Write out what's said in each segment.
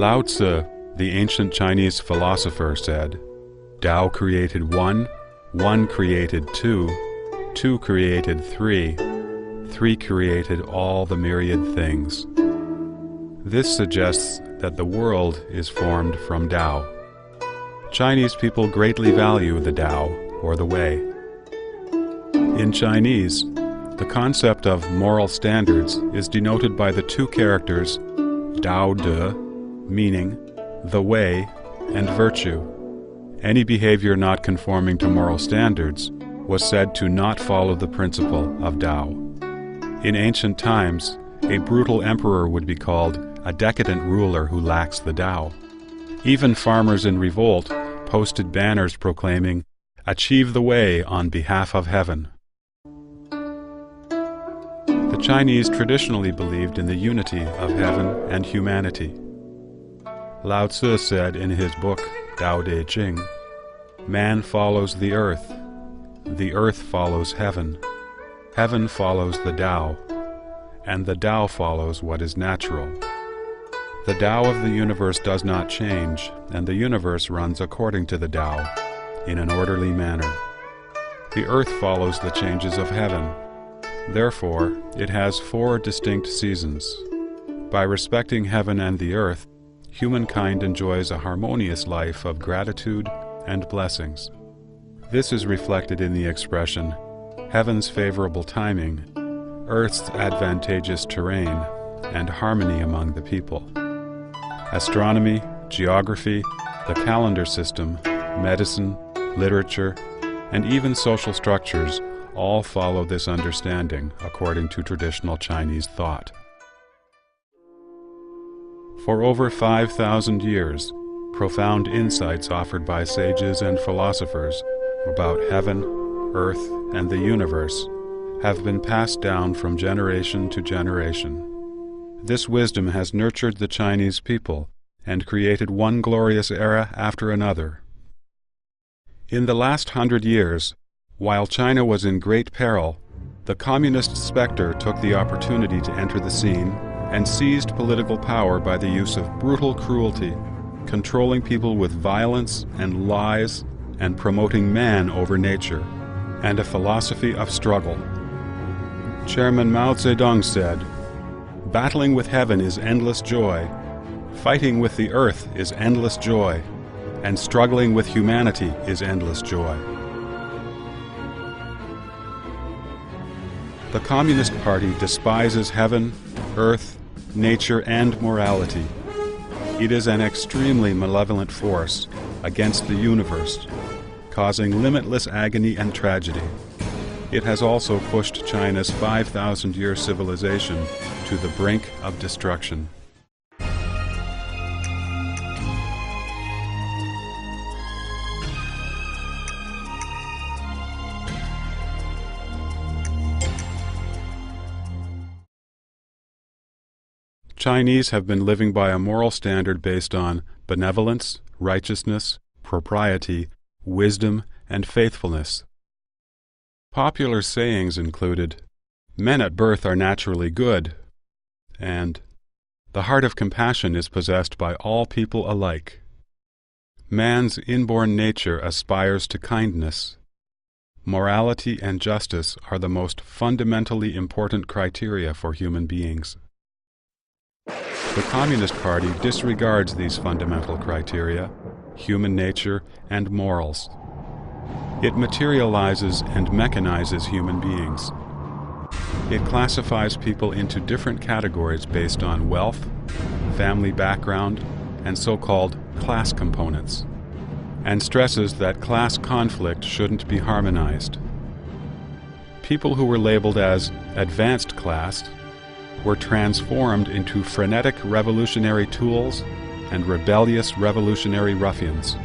Lao Zi, the ancient Chinese philosopher, said, "Tao created one, one created two, two created three, three created all the myriad things." This suggests that the world is formed from Tao. Chinese people greatly value the Tao, or the Way. In Chinese, the concept of moral standards is denoted by the two characters Dao De, meaning the way, and virtue. Any behavior not conforming to moral standards was said to not follow the principle of Tao. In ancient times, a brutal emperor would be called a decadent ruler who lacks the Tao. Even farmers in revolt posted banners proclaiming, "Achieve the way on behalf of heaven." The Chinese traditionally believed in the unity of heaven and humanity. Lao Zi said in his book, Tao Te Ching, "Man follows the earth follows heaven, heaven follows the Tao, and the Tao follows what is natural. The Tao of the universe does not change, and the universe runs according to the Tao, in an orderly manner. The earth follows the changes of heaven. Therefore, it has 4 distinct seasons. By respecting heaven and the earth, humankind enjoys a harmonious life of gratitude and blessings." This is reflected in the expression, heaven's favorable timing, earth's advantageous terrain, and harmony among the people. Astronomy, geography, the calendar system, medicine, literature, and even social structures all follow this understanding according to traditional Chinese thought. For over 5,000 years, profound insights offered by sages and philosophers about heaven, earth, and the universe have been passed down from generation to generation. This wisdom has nurtured the Chinese people and created one glorious era after another. In the last 100 years, while China was in great peril, the communist specter took the opportunity to enter the scene and seized political power by the use of brutal cruelty, controlling people with violence and lies, and promoting man over nature, and a philosophy of struggle. Chairman Mao Zedong said, "Battling with heaven is endless joy, fighting with the earth is endless joy, and struggling with humanity is endless joy." The Communist Party despises heaven, earth, nature, and morality. It is an extremely malevolent force against the universe, causing limitless agony and tragedy. It has also pushed China's 5,000-year civilization to the brink of destruction. Chinese have been living by a moral standard based on benevolence, righteousness, propriety, wisdom, and faithfulness. Popular sayings included, "Men at birth are naturally good," and "The heart of compassion is possessed by all people alike." Man's inborn nature aspires to kindness. Morality and justice are the most fundamentally important criteria for human beings. The Communist Party disregards these fundamental criteria, human nature, and morals. It materializes and mechanizes human beings. It classifies people into different categories based on wealth, family background, and so-called class components, and stresses that class conflict shouldn't be harmonized. People who were labeled as advanced class were transformed into frenetic revolutionary tools and rebellious revolutionary ruffians.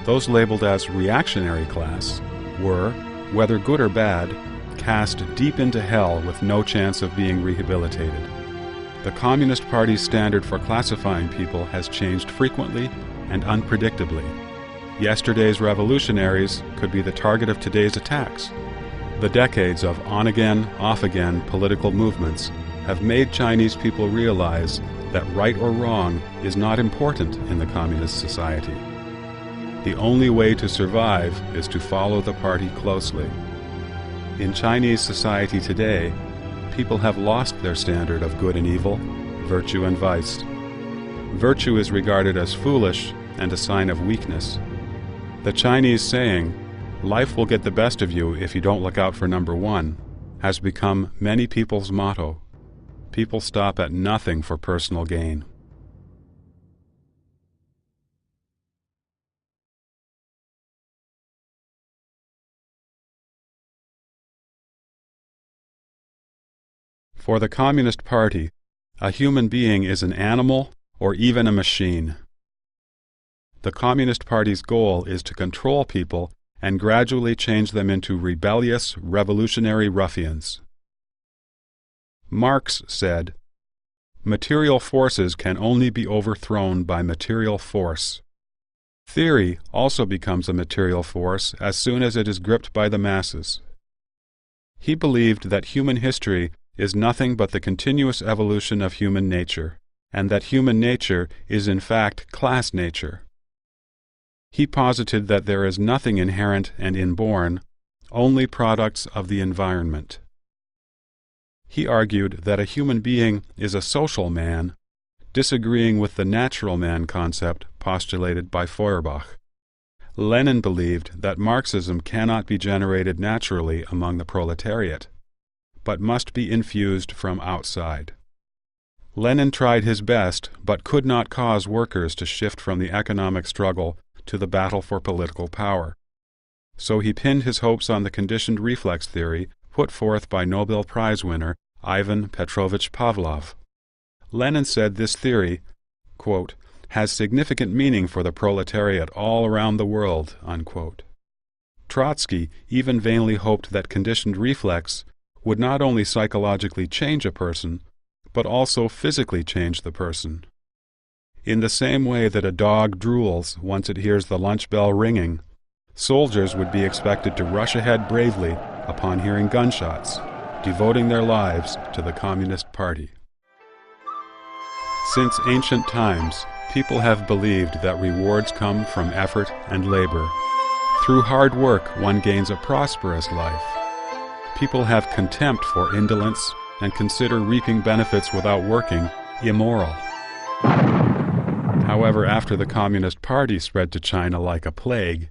Those labeled as reactionary class were, whether good or bad, cast deep into hell with no chance of being rehabilitated. The Communist Party's standard for classifying people has changed frequently and unpredictably. Yesterday's revolutionaries could be the target of today's attacks. The decades of on-again, off-again political movements have made Chinese people realize that right or wrong is not important in the communist society. The only way to survive is to follow the party closely. In Chinese society today, people have lost their standard of good and evil, virtue and vice. Virtue is regarded as foolish and a sign of weakness. The Chinese saying, "Life will get the best of you if you don't look out for number one," has become many people's motto. People stop at nothing for personal gain. For the Communist Party, a human being is an animal or even a machine. The Communist Party's goal is to control people and gradually change them into rebellious, revolutionary ruffians. Marx said, "Material forces can only be overthrown by material force." Theory also becomes a material force as soon as it is gripped by the masses. He believed that human history is nothing but the continuous evolution of human nature, and that human nature is in fact class nature. He posited that there is nothing inherent and inborn, only products of the environment. He argued that a human being is a social man, disagreeing with the natural man concept postulated by Feuerbach. Lenin believed that Marxism cannot be generated naturally among the proletariat, but must be infused from outside. Lenin tried his best, but could not cause workers to shift from the economic struggle to the battle for political power. So he pinned his hopes on the conditioned reflex theory put forth by Nobel Prize winner Ivan Petrovich Pavlov. Lenin said this theory, quote, "has significant meaning for the proletariat all around the world," unquote. Trotsky even vainly hoped that conditioned reflex would not only psychologically change a person, but also physically change the person. In the same way that a dog drools once it hears the lunch bell ringing, soldiers would be expected to rush ahead bravely upon hearing gunshots, devoting their lives to the Communist Party. Since ancient times, people have believed that rewards come from effort and labor. Through hard work, one gains a prosperous life. People have contempt for indolence and consider reaping benefits without working immoral. However, after the Communist Party spread to China like a plague,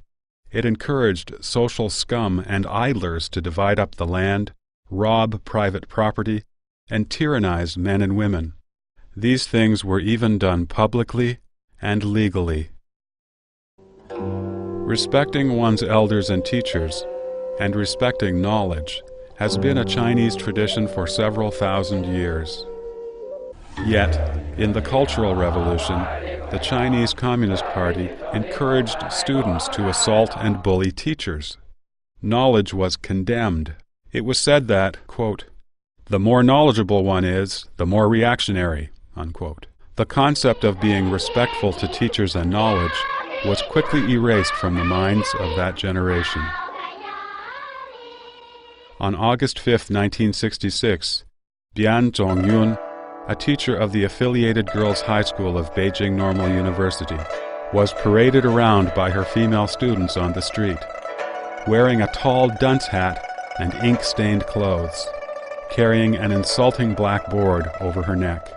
it encouraged social scum and idlers to divide up the land, rob private property, and tyrannize men and women. These things were even done publicly and legally. Respecting one's elders and teachers, and respecting knowledge, has been a Chinese tradition for several thousand years. Yet, in the Cultural Revolution, the Chinese Communist Party encouraged students to assault and bully teachers. Knowledge was condemned. It was said that, quote, "the more knowledgeable one is, the more reactionary," unquote. The concept of being respectful to teachers and knowledge was quickly erased from the minds of that generation. On August 5, 1966, Bian Zhongyun, a teacher of the affiliated girls' high school of Beijing Normal University, was paraded around by her female students on the street, wearing a tall dunce hat and ink-stained clothes, carrying an insulting black board over her neck.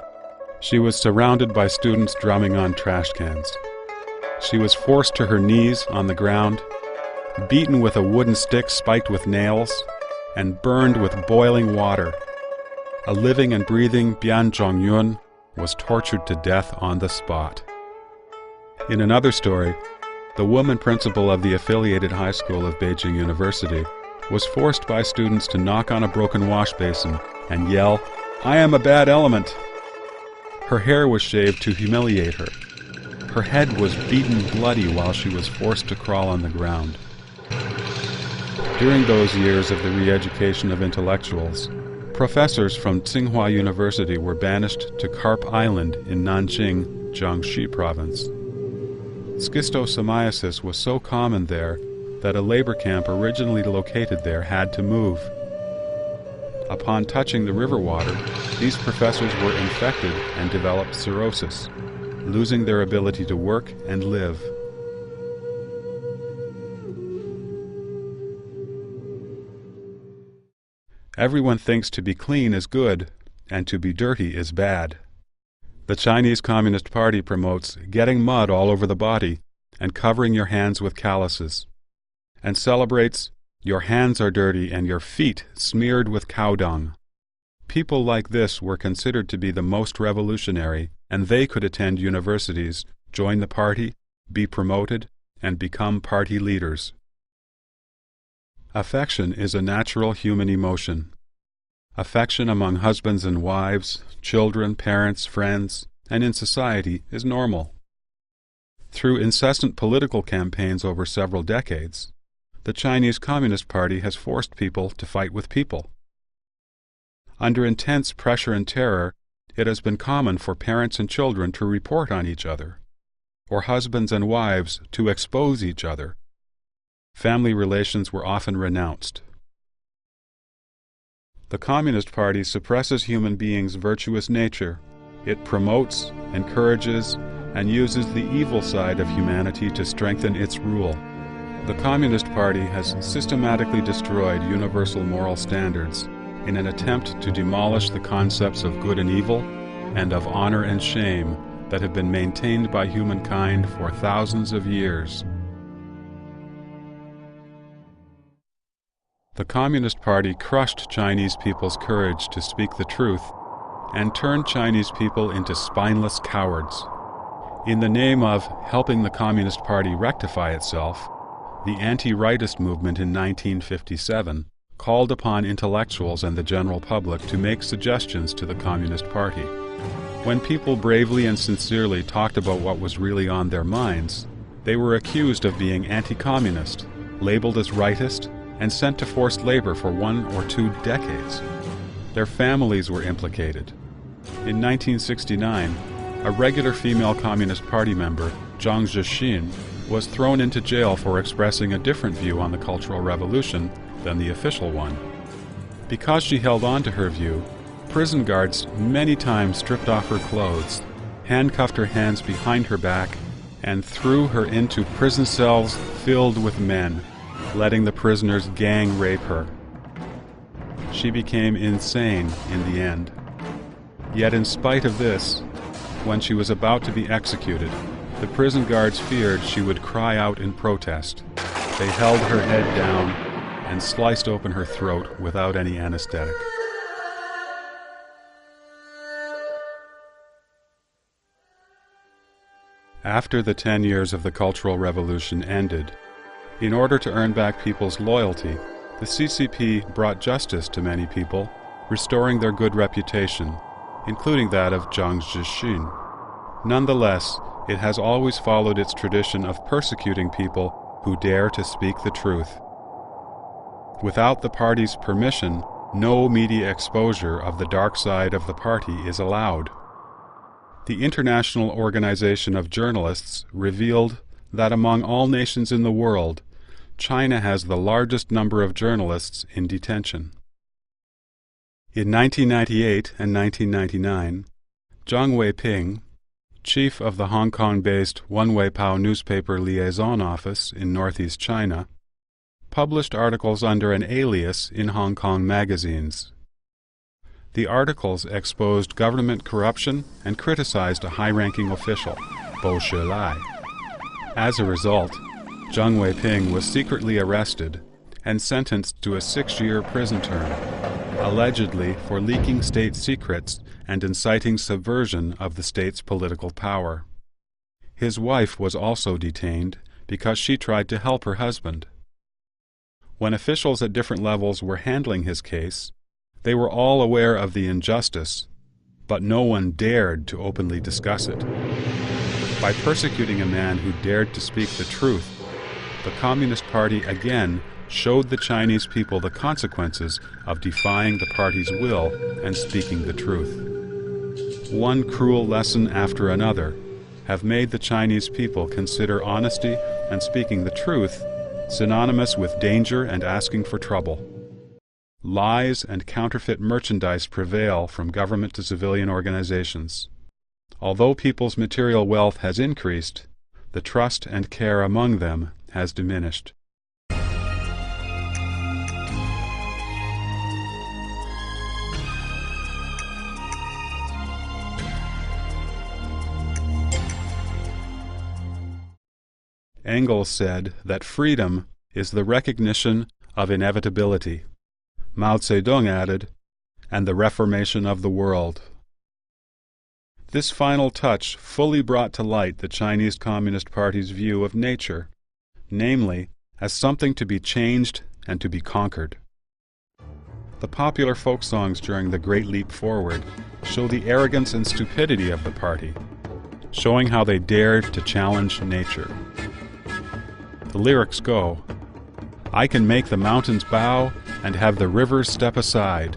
She was surrounded by students drumming on trash cans. She was forced to her knees on the ground, beaten with a wooden stick spiked with nails, and burned with boiling water. A living and breathing Bian Zhongyun was tortured to death on the spot. In another story, the woman principal of the affiliated high school of Beijing University was forced by students to knock on a broken wash basin and yell, "I am a bad element." Her hair was shaved to humiliate her. Her head was beaten bloody while she was forced to crawl on the ground. During those years of the re-education of intellectuals, professors from Tsinghua University were banished to Carp Island in Nanjing, Jiangxi province. Schistosomiasis was so common there that a labor camp originally located there had to move. Upon touching the river water, these professors were infected and developed cirrhosis, losing their ability to work and live. Everyone thinks to be clean is good, and to be dirty is bad. The Chinese Communist Party promotes getting mud all over the body and covering your hands with calluses, and celebrates your hands are dirty and your feet smeared with cow dung. People like this were considered to be the most revolutionary, and they could attend universities, join the party, be promoted, and become party leaders. Affection is a natural human emotion. Affection among husbands and wives, children, parents, friends, and in society is normal. Through incessant political campaigns over several decades, the Chinese Communist Party has forced people to fight with people. Under intense pressure and terror, it has been common for parents and children to report on each other, or husbands and wives to expose each other. Family relations were often renounced. The Communist Party suppresses human beings' virtuous nature. It promotes, encourages, and uses the evil side of humanity to strengthen its rule. The Communist Party has systematically destroyed universal moral standards in an attempt to demolish the concepts of good and evil and of honor and shame that have been maintained by humankind for thousands of years. The Communist Party crushed Chinese people's courage to speak the truth and turned Chinese people into spineless cowards. In the name of helping the Communist Party rectify itself, the anti-rightist movement in 1957 called upon intellectuals and the general public to make suggestions to the Communist Party. When people bravely and sincerely talked about what was really on their minds, they were accused of being anti-communist, labeled as rightist, and sent to forced labor for 1 or 2 decades. Their families were implicated. In 1969, a regular female Communist Party member, Zhang Zhixin, was thrown into jail for expressing a different view on the Cultural Revolution than the official one. Because she held on to her view, prison guards many times stripped off her clothes, handcuffed her hands behind her back, and threw her into prison cells filled with men, letting the prisoners gang rape her. She became insane in the end. Yet in spite of this, when she was about to be executed, the prison guards feared she would cry out in protest. They held her head down and sliced open her throat without any anesthetic. After the 10 years of the Cultural Revolution ended, in order to earn back people's loyalty, the CCP brought justice to many people, restoring their good reputation, including that of Zhang Zhixin. Nonetheless, it has always followed its tradition of persecuting people who dare to speak the truth. Without the party's permission, no media exposure of the dark side of the party is allowed. The International Organization of Journalists revealed that among all nations in the world, China has the largest number of journalists in detention. In 1998 and 1999, Zhang Weiping, chief of the Hong Kong-based Wenweipao newspaper liaison office in northeast China, published articles under an alias in Hong Kong magazines. The articles exposed government corruption and criticized a high-ranking official, Bo Shilai. As a result, Zhang Weiping was secretly arrested and sentenced to a 6-year prison term, allegedly for leaking state secrets and inciting subversion of the state's political power. His wife was also detained because she tried to help her husband. When officials at different levels were handling his case, they were all aware of the injustice, but no one dared to openly discuss it. By persecuting a man who dared to speak the truth, the Communist Party again showed the Chinese people the consequences of defying the party's will and speaking the truth. One cruel lesson after another have made the Chinese people consider honesty and speaking the truth synonymous with danger and asking for trouble. lies and counterfeit merchandise prevail from government to civilian organizations. Although people's material wealth has increased, the trust and care among them has diminished. Engels said that freedom is the recognition of inevitability. Mao Zedong added, and the reformation of the world. This final touch fully brought to light the Chinese Communist Party's view of nature, namely, as something to be changed and to be conquered. The popular folk songs during the Great Leap Forward show the arrogance and stupidity of the party, showing how they dared to challenge nature. The lyrics go, "I can make the mountains bow and have the rivers step aside.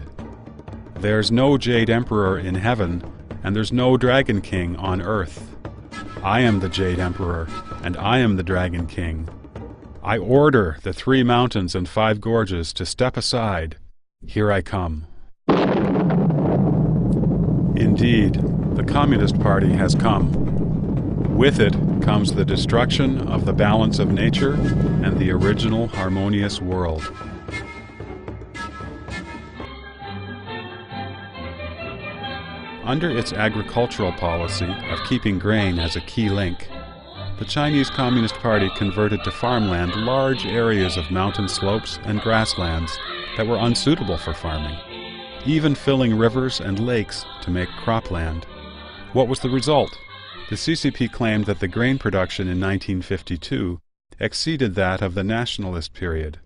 There's no Jade Emperor in heaven, and there's no Dragon King on earth. I am the Jade Emperor, and I am the Dragon King. I order the 3 mountains and 5 gorges to step aside. Here I come." Indeed, the Communist Party has come. With it comes the destruction of the balance of nature and the original harmonious world. Under its agricultural policy of keeping grain as a key link, the Chinese Communist Party converted to farmland large areas of mountain slopes and grasslands that were unsuitable for farming, even filling rivers and lakes to make cropland. What was the result? The CCP claimed that the grain production in 1952 exceeded that of the nationalist period.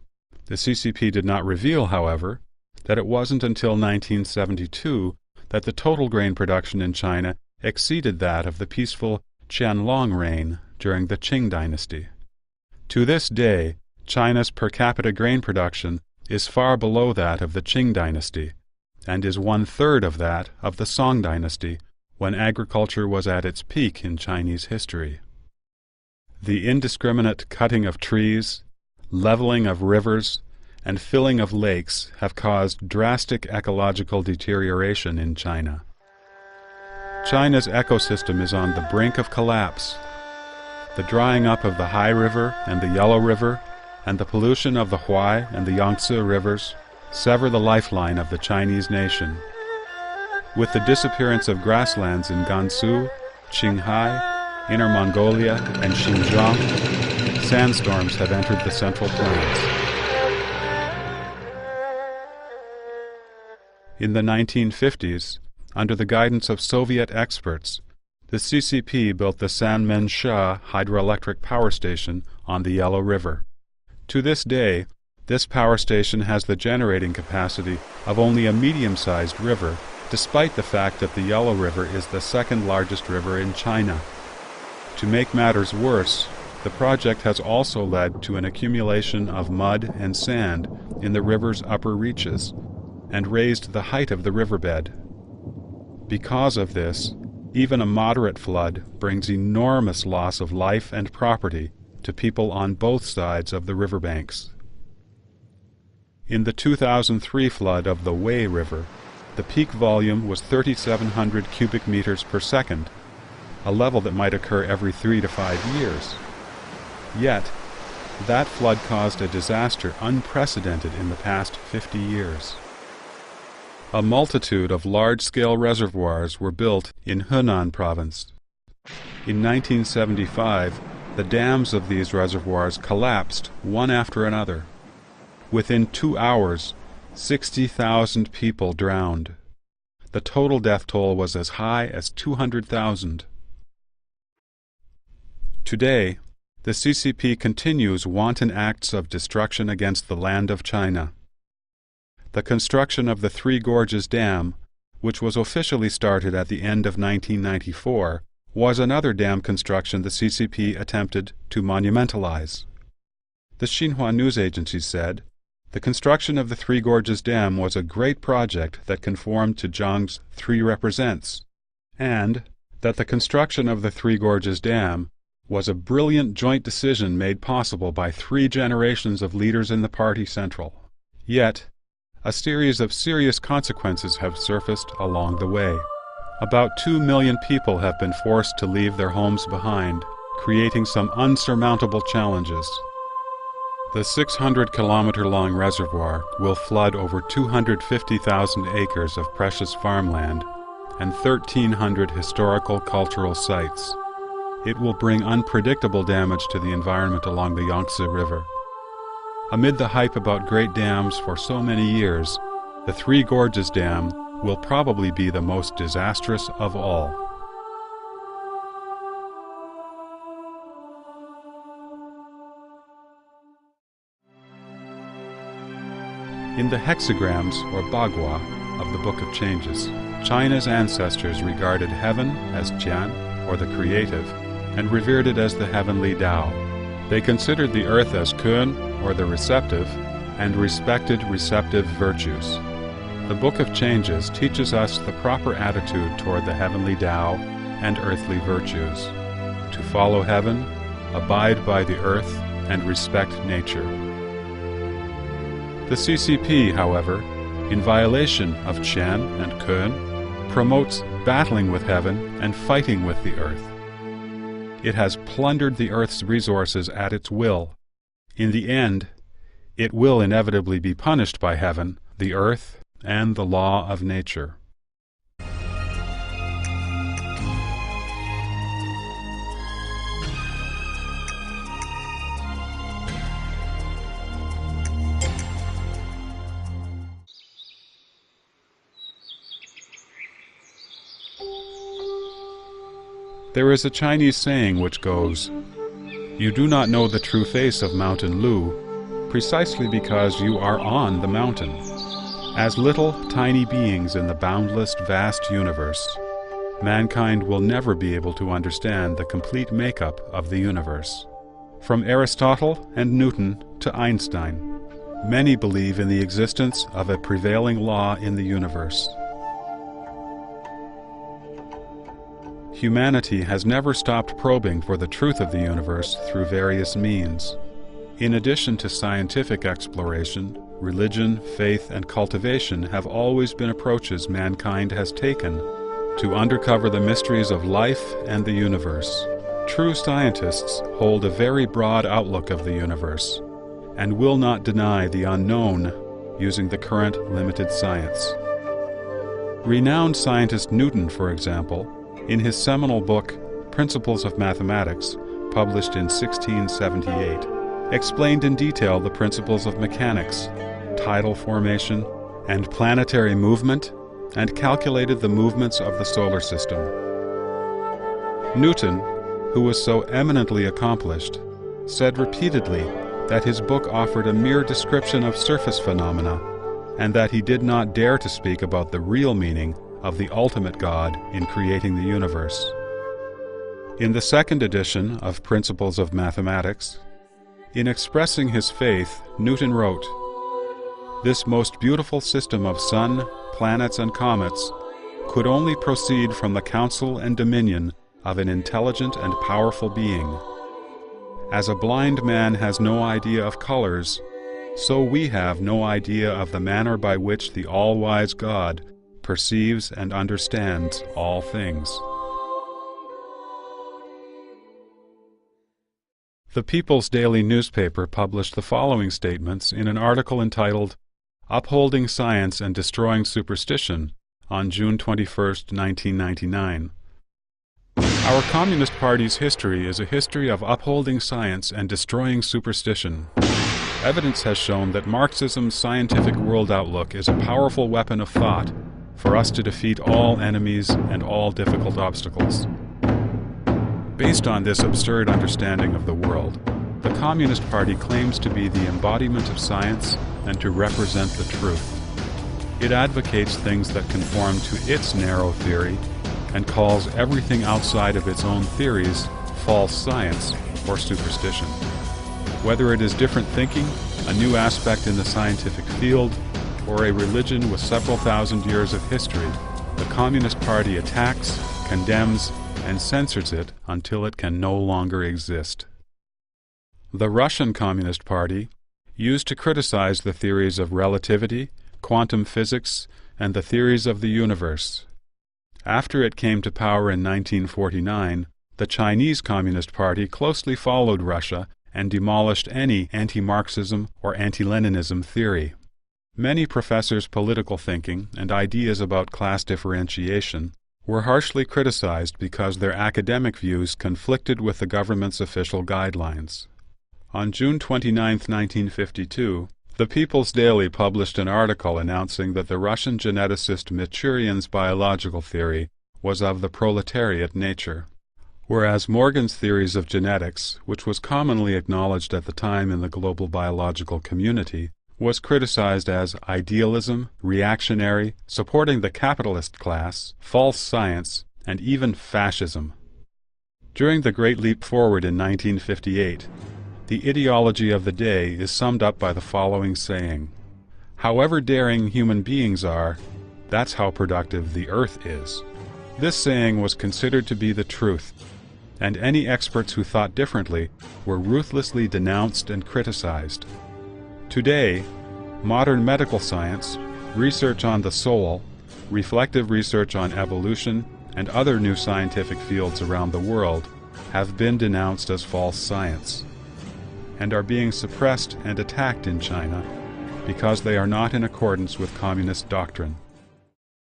The CCP did not reveal, however, that it wasn't until 1972 that the total grain production in China exceeded that of the peaceful Qianlong reign during the Qing dynasty. To this day, China's per capita grain production is far below that of the Qing dynasty, and is 1/3 of that of the Song dynasty, when agriculture was at its peak in Chinese history. The indiscriminate cutting of trees, leveling of rivers, and filling of lakes have caused drastic ecological deterioration in China. China's ecosystem is on the brink of collapse. The drying up of the Hai River and the Yellow River, and the pollution of the Huai and the Yangtze rivers sever the lifeline of the Chinese nation. With the disappearance of grasslands in Gansu, Qinghai, Inner Mongolia, and Xinjiang, sandstorms have entered the Central Plains. In the 1950s, under the guidance of Soviet experts, the CCP built the Sanmen-sha hydroelectric power station on the Yellow River. To this day, this power station has the generating capacity of only a medium-sized river, despite the fact that the Yellow River is the second largest river in China. To make matters worse, the project has also led to an accumulation of mud and sand in the river's upper reaches, and raised the height of the riverbed. Because of this, even a moderate flood brings enormous loss of life and property to people on both sides of the riverbanks. In the 2003 flood of the Wei River, the peak volume was 3,700 cubic meters per second, a level that might occur every 3 to 5 years. Yet, that flood caused a disaster unprecedented in the past 50 years. A multitude of large-scale reservoirs were built in Henan province. In 1975, the dams of these reservoirs collapsed one after another. Within 2 hours, 60,000 people drowned. The total death toll was as high as 200,000. Today, the CCP continues wanton acts of destruction against the land of China. The construction of the Three Gorges Dam, which was officially started at the end of 1994, was another dam construction the CCP attempted to monumentalize. The Xinhua news agency said, "The construction of the Three Gorges Dam was a great project that conformed to Zhang's Three Represents," and that the construction of the Three Gorges Dam was a brilliant joint decision made possible by 3 generations of leaders in the party central. Yet, a series of serious consequences have surfaced along the way. About 2 million people have been forced to leave their homes behind, creating some unsurmountable challenges. The 600-kilometer-long reservoir will flood over 250,000 acres of precious farmland and 1,300 historical cultural sites. It will bring unpredictable damage to the environment along the Yangtze River. Amid the hype about great dams for so many years, the Three Gorges Dam will probably be the most disastrous of all. In the hexagrams, or bagua, of the Book of Changes, China's ancestors regarded heaven as Jian, or the creative, and revered it as the heavenly Tao. They considered the earth as Kun, or the receptive, and respected receptive virtues. The Book of Changes teaches us the proper attitude toward the heavenly Tao and earthly virtues: to follow heaven, abide by the earth, and respect nature. The CCP, however, in violation of Qian and Kun, promotes battling with heaven and fighting with the earth. It has plundered the earth's resources at its will. In the end, it will inevitably be punished by heaven, the earth, and the law of nature. There is a Chinese saying which goes, "You do not know the true face of Mountain Lu, precisely because you are on the mountain." As little, tiny beings in the boundless, vast universe, mankind will never be able to understand the complete makeup of the universe. From Aristotle and Newton to Einstein, many believe in the existence of a prevailing law in the universe. Humanity has never stopped probing for the truth of the universe through various means. In addition to scientific exploration, religion, faith, and cultivation have always been approaches mankind has taken to uncover the mysteries of life and the universe. True scientists hold a very broad outlook of the universe and will not deny the unknown using the current limited science. Renowned scientist Newton, for example, in his seminal book, Principles of Mathematics, published in 1678, explained in detail the principles of mechanics, tidal formation, and planetary movement, and calculated the movements of the solar system. Newton, who was so eminently accomplished, said repeatedly that his book offered a mere description of surface phenomena, and that he did not dare to speak about the real meaning of the ultimate God in creating the universe. In the second edition of Principles of Mathematics, in expressing his faith, Newton wrote, "This most beautiful system of sun, planets, and comets could only proceed from the counsel and dominion of an intelligent and powerful being. As a blind man has no idea of colors, so we have no idea of the manner by which the all-wise God perceives and understands all things." The People's Daily newspaper published the following statements in an article entitled "Upholding Science and Destroying Superstition" on June 21, 1999. Our Communist Party's history is a history of upholding science and destroying superstition. Evidence has shown that Marxism's scientific world outlook is a powerful weapon of thought for us to defeat all enemies and all difficult obstacles. Based on this absurd understanding of the world, the Communist Party claims to be the embodiment of science and to represent the truth. It advocates things that conform to its narrow theory and calls everything outside of its own theories false science or superstition. Whether it is different thinking, a new aspect in the scientific field, or a religion with several thousand years of history, the Communist Party attacks, condemns, and censors it until it can no longer exist. The Russian Communist Party used to criticize the theories of relativity, quantum physics, and the theories of the universe. After it came to power in 1949, the Chinese Communist Party closely followed Russia and demolished any anti-Marxism or anti-Leninism theory. Many professors' political thinking and ideas about class differentiation were harshly criticized because their academic views conflicted with the government's official guidelines. On June 29, 1952, the People's Daily published an article announcing that the Russian geneticist Machurian's biological theory was of the proletariat nature, whereas Morgan's theories of genetics, which was commonly acknowledged at the time in the global biological community, was criticized as idealism, reactionary, supporting the capitalist class, false science, and even fascism. During the Great Leap Forward in 1958, the ideology of the day is summed up by the following saying: "However daring human beings are, that's how productive the earth is." This saying was considered to be the truth, and any experts who thought differently were ruthlessly denounced and criticized. Today, modern medical science, research on the soul, reflective research on evolution, and other new scientific fields around the world have been denounced as false science, and are being suppressed and attacked in China because they are not in accordance with communist doctrine.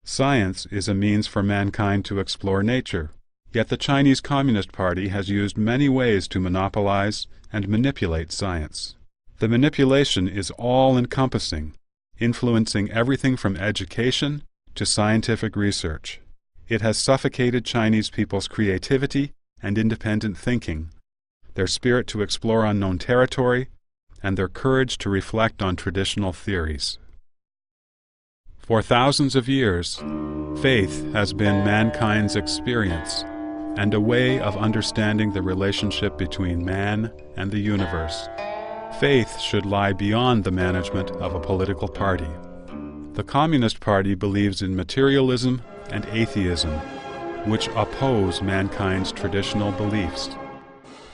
Science is a means for mankind to explore nature, yet the Chinese Communist Party has used many ways to monopolize and manipulate science. The manipulation is all-encompassing, influencing everything from education to scientific research. It has suffocated Chinese people's creativity and independent thinking, their spirit to explore unknown territory, and their courage to reflect on traditional theories. For thousands of years, faith has been mankind's experience and a way of understanding the relationship between man and the universe. Faith should lie beyond the management of a political party. The Communist Party believes in materialism and atheism, which oppose mankind's traditional beliefs.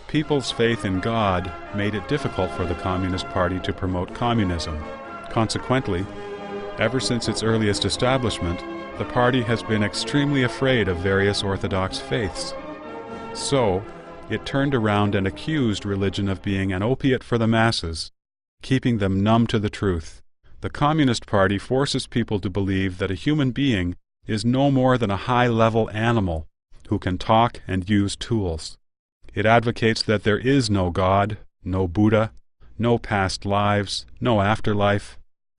People's faith in God made it difficult for the Communist Party to promote communism. Consequently, ever since its earliest establishment, the party has been extremely afraid of various orthodox faiths. So, it turned around and accused religion of being an opiate for the masses, keeping them numb to the truth. The Communist Party forces people to believe that a human being is no more than a high-level animal who can talk and use tools. It advocates that there is no God, no Buddha, no past lives, no afterlife,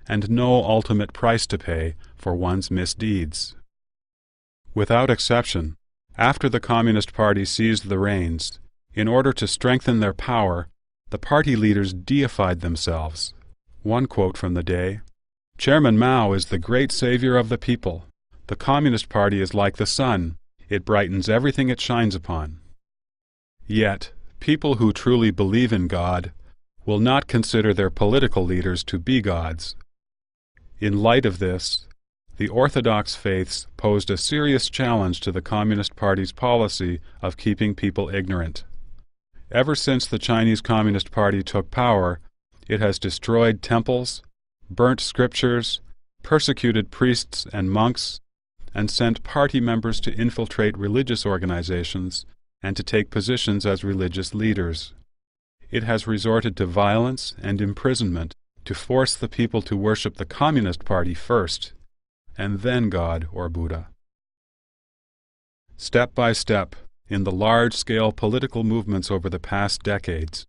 and no ultimate price to pay for one's misdeeds. Without exception, after the Communist Party seized the reins, in order to strengthen their power, the party leaders deified themselves. One quote from the day: "Chairman Mao is the great savior of the people. The Communist Party is like the sun. It brightens everything it shines upon." Yet, people who truly believe in God will not consider their political leaders to be gods. In light of this, the orthodox faiths posed a serious challenge to the Communist Party's policy of keeping people ignorant. Ever since the Chinese Communist Party took power, it has destroyed temples, burnt scriptures, persecuted priests and monks, and sent party members to infiltrate religious organizations and to take positions as religious leaders. It has resorted to violence and imprisonment to force the people to worship the Communist Party first, and then God or Buddha. Step by step, in the large-scale political movements over the past decades,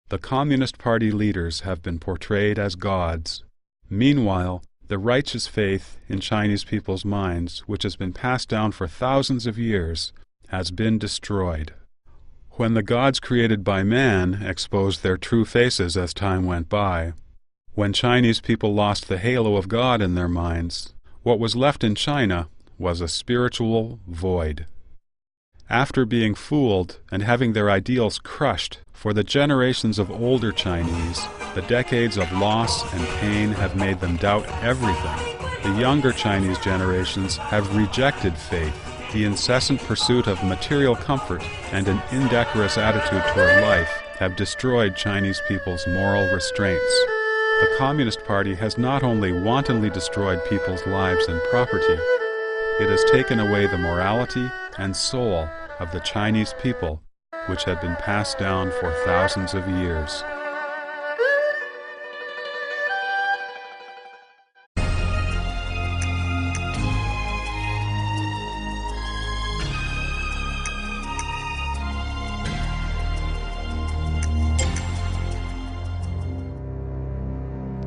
the Communist Party leaders have been portrayed as gods. Meanwhile, the righteous faith in Chinese people's minds, which has been passed down for thousands of years, has been destroyed. When the gods created by man exposed their true faces as time went by, when Chinese people lost the halo of God in their minds, what was left in China was a spiritual void. After being fooled and having their ideals crushed, for the generations of older Chinese, the decades of loss and pain have made them doubt everything. The younger Chinese generations have rejected faith. The incessant pursuit of material comfort and an indecorous attitude toward life have destroyed Chinese people's moral restraints. The Communist Party has not only wantonly destroyed people's lives and property, it has taken away the morality and soul of the Chinese people, which had been passed down for thousands of years.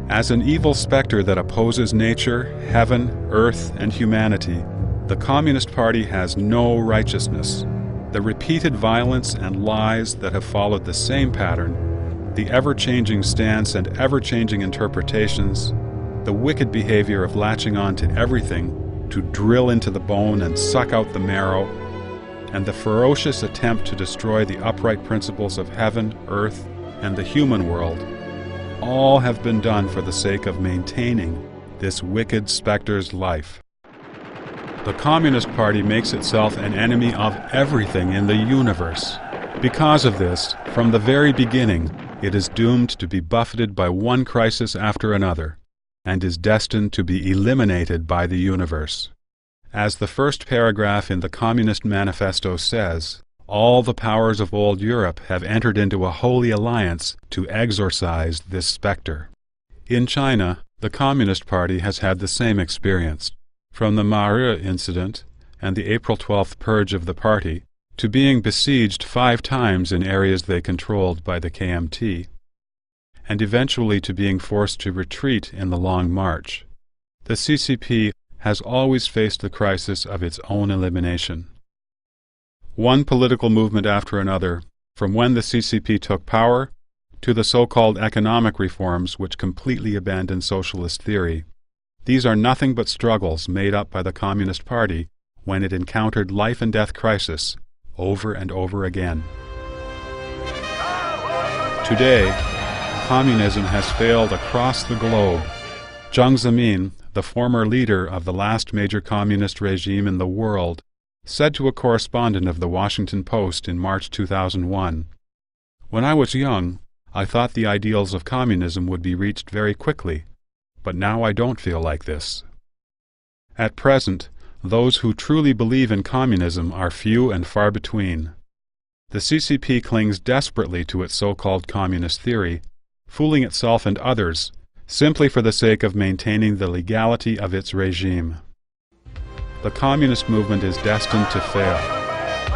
As an evil specter that opposes nature, heaven, earth, and humanity, the Communist Party has no righteousness. The repeated violence and lies that have followed the same pattern, the ever-changing stance and ever-changing interpretations, the wicked behavior of latching on to everything, to drill into the bone and suck out the marrow, and the ferocious attempt to destroy the upright principles of heaven, earth, and the human world, all have been done for the sake of maintaining this wicked specter's life. The Communist Party makes itself an enemy of everything in the universe. Because of this, from the very beginning, it is doomed to be buffeted by one crisis after another, and is destined to be eliminated by the universe. As the first paragraph in the Communist Manifesto says, all the powers of old Europe have entered into a holy alliance to exorcise this specter. In China, the Communist Party has had the same experience. From the Mahe incident and the April 12th purge of the party, to being besieged 5 times in areas they controlled by the KMT, and eventually to being forced to retreat in the Long March, the CCP has always faced the crisis of its own elimination. One political movement after another, from when the CCP took power to the so-called economic reforms which completely abandoned socialist theory, these are nothing but struggles made up by the Communist Party when it encountered life-and-death crisis over and over again. Today, communism has failed across the globe. Jiang Zemin, the former leader of the last major communist regime in the world, said to a correspondent of the Washington Post in March 2001, "When I was young, I thought the ideals of communism would be reached very quickly, but now I don't feel like this." At present, those who truly believe in communism are few and far between. The CCP clings desperately to its so-called communist theory, fooling itself and others, simply for the sake of maintaining the legality of its regime. The communist movement is destined to fail.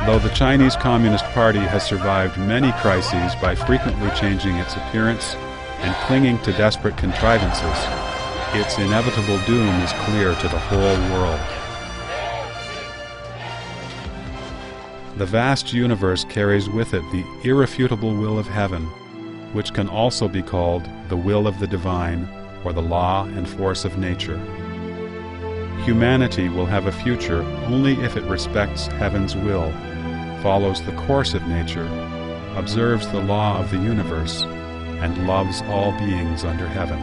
Though the Chinese Communist Party has survived many crises by frequently changing its appearance and clinging to desperate contrivances, its inevitable doom is clear to the whole world. The vast universe carries with it the irrefutable will of heaven, which can also be called the will of the divine or the law and force of nature. Humanity will have a future only if it respects heaven's will, follows the course of nature, observes the law of the universe, and loves all beings under heaven.